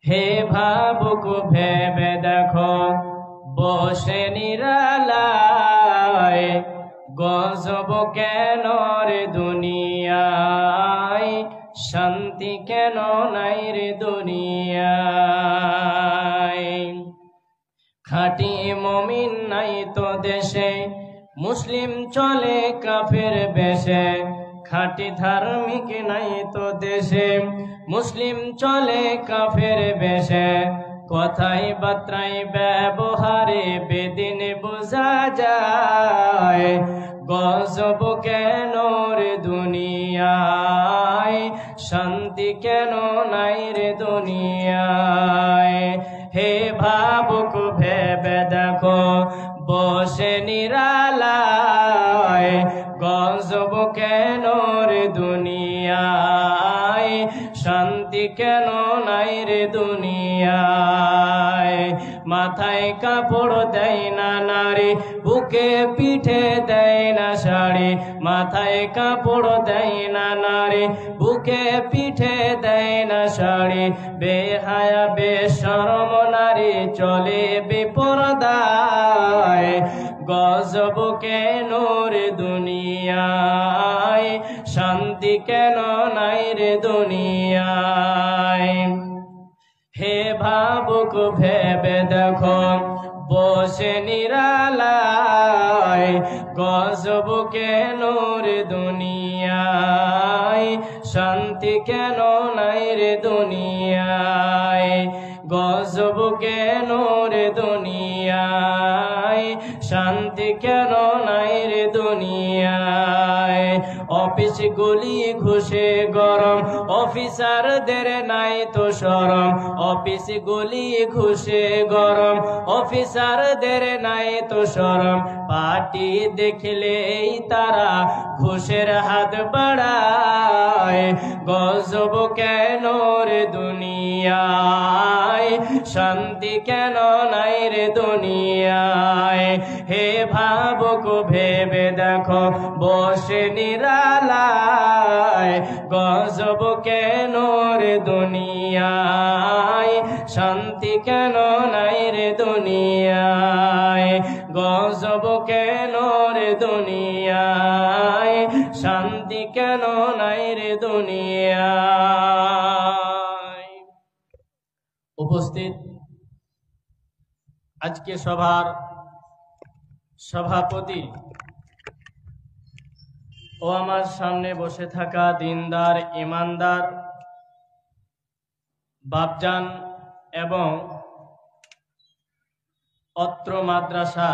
হে ভাবুক ভেবে দেখো বসে নিরালায়, গজব কেন রে দুনিয়ায়, শান্তি কেন নাই রে দুনিয়ায়। খাঁটি মুমিন নাই তো দেশে, মুসলিম চলে কাফের বেশে। খাঁটি ধার্মিক নাই তো দেশে, মুসলিম চলে কাফের বেশে। কথায় বার্তায় ব্যবহারে বেদিন বোঝা যায়, গজব কেন রে দুনিয়ায়, শান্তি কেন নাই রে দুনিয়ায়। হে ভাবুক ভেবে দেখো বসে নিরালায়, গজব কেন রে দুনিয়ায়, শান্তি কেন নাই রে দুনিয়ায়। মাথায় কাপড় দেয় না নারী, বুকে পিঠে দেয় না শাড়ি। মাথায় কাপড় দেয় না নারী, বুকে পিঠে দেয় না শাড়ি। বেহায়া বেশরম নারী চলে বেপরদায়, গজব কেন রে দুনিয়ায়, শান্তি কেন নাই রে দুনিয়ায়। হে ভাবুক ভেবে দেখো বসে নিরালায়, গজব কেন রে দুনিয়ায়, শান্তি কেন নাই রে দুনিয়ায়। গজব কেন রে দুনিয়ায়, শান্তি কেন নাই রে দুনিয়ায়। অফিস গুলি ঘুষে গরম, অফিসারদের নাই তো শরম। অফিস গুলি ঘুষে গরম, অফিসারদের নাই তো শরম। পার্টি দেখলেই তারা ঘুষের হাত বাড়ায়, গজব কেন রে দুনিয়ায়, শান্তি কেন নাই রে দুনিয়ায়। হে ভাবুক ভেবে দেখো বসে নিরালায়, গজব কেন রে দুনিয়ায়, শান্তি কেন নাই রে দুনিয়ায়। গজব কেন রে দুনিয়ায়, শান্তি কেন নাই রে দুনিয়ায়। উপস্থিত আজকে সভার সভাপতি ও আমার সামনে বসে থাকা দিনদার ইমানদার বাপজান এবং অত্র মাদ্রাসা